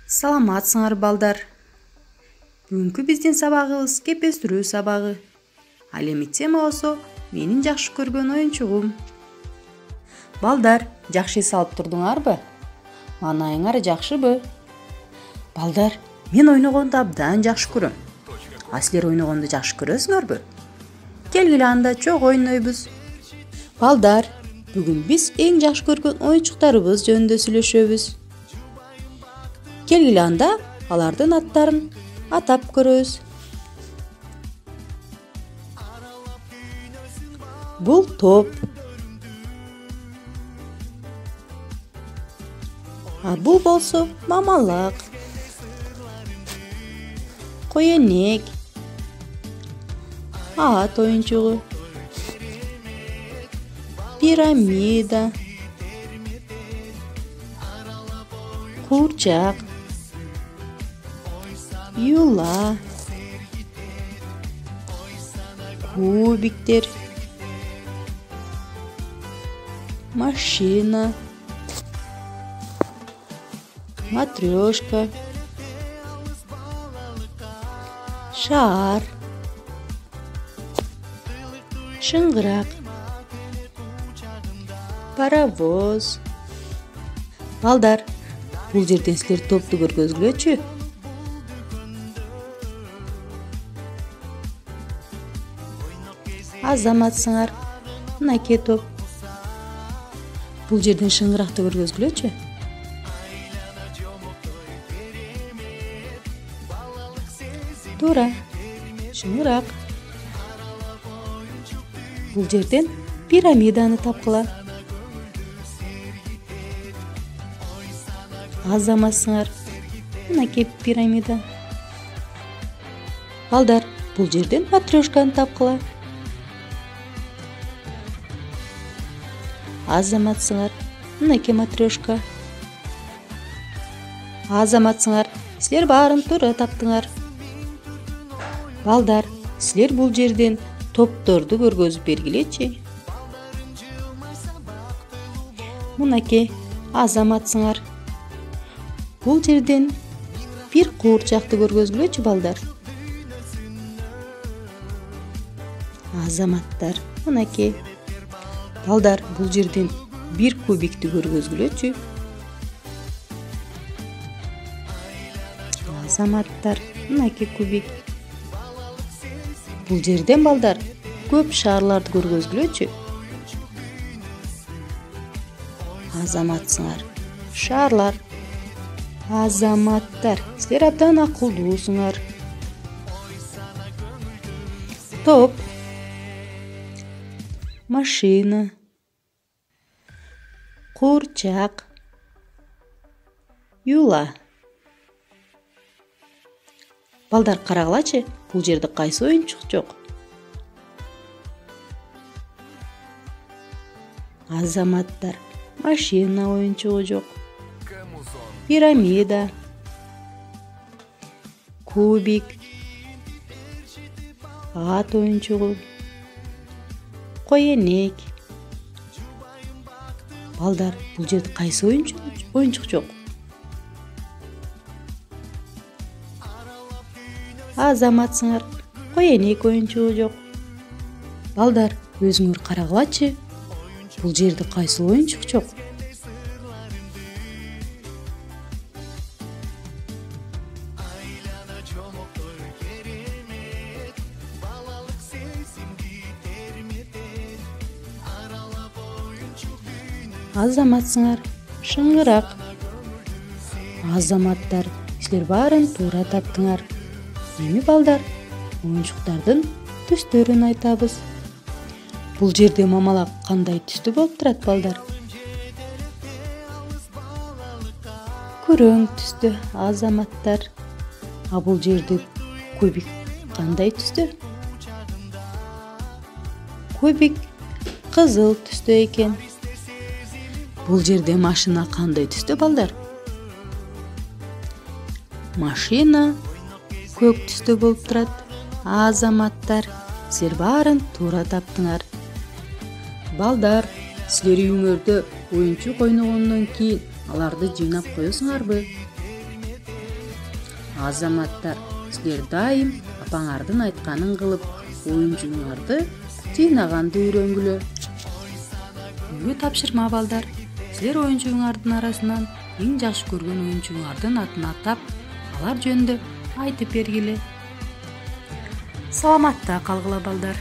Саламатсыңар балдар. Бүгүнкү биздин сабагыбыз кепестирүү сабагы. Ал эми тема болсо менин жакшы көргөн оюнчугум. Балдар, жакшы эс алып турдуңарбы? Маанайыңар жакшыбы? Балдар, мен ойногонду абдан жакшы көрөм. А силер ойногонду жакшы көрөсүңөрбү? Келгиле анда чогуу ойнойбуз. Балдар, бүгүн биз эң жакшы көргөн оюнчуктарыбыз жөнүндө сүйлөшөбүз. Келгиле анда алардын аттарын атап көрөбүз. Бул топ. А бул болсо мамалак. Коенек. Ат оюнчугу. Пирамида. Курчак. Юла. Кубиктер. Машина. Матрёшка. Шар. Шыңгырак. Паровоз. Балдар, бул жерден силер топту көргөзгүлөчү. Азаматсыңар. Мынакей топ. Бул жерден шыңгыракты көргөзгүлөчү. Туура. Шыңгырак. Бул жерден пирамиданы тапкыла. Азаматсыңар. Мынакей пирамида. Балдар, бул жерден матрёшканы тапкыла. Азаматсыңар. Мынакей матрёшка. Азаматсыңар. Силер баарын туура таптыңар. Балдар, силер бул жерден топторду көргөзүп бергилечи. Мынакей азаматсыңар. Бул жерден бир куурчакты көргөзгүлөчү балдар. Азаматтар, мынакей. Балдар, бул жерден бир кубикти көргөзгүлөчү. Азаматтар, мынакей кубик. Бул жерден балдар көп шарларды көргөзгүлөчү. Азаматсыңар. Шарлар. Азаматтар, силер абдан акылдуусуңар. Топ. Машина. Курчак. Юла. Балдар, карагылачы, бул жерде кайсы оюнчук жок? Азаматтар. Машина оюнчугу жок. Пирамида. Кубик. Ат оюнчугу. Коенек. Балдар, бул жерде кайсы оюнчук жок? Азаматсыңар. Коенек оюнчугу жок. Балдар, өзүңөр карагылачы, бул жерде кайсы оюнчук жок? Азаматсыңар. Шыңгырак. Азаматтар, силер баарын туура таптыңар. Эми балдар, оюнчуктардын түстөрүн айтабыз. Бул жерде мамалак кандай түстүү болуп турат балдар? Күрөң түстүү. Азаматтар. А бул жерде кубик кандай түстүү? Кубик кызыл түстүү экен. Бул жерде машина кандай түстүү балдар? Машина көк түстүү болуп турат. Азаматтар, силер баарын туура таптыңар. Балдар, силер үйүңөрдө оюнчук ойногондон кийин аларды жыйнап коесуңарбы? Азаматтар, силер дайым апаңардын айтканын кылып, оюнчуңарды жыйнаганды үйрөнгүлө. Үйгө тапшырма балдар. Силер оюнчуңардын арасынан эң жакшы көргөн оюнчуңардын атын атап, алар жөнүндө айтып бергиле. Саламатта калгыла балдар.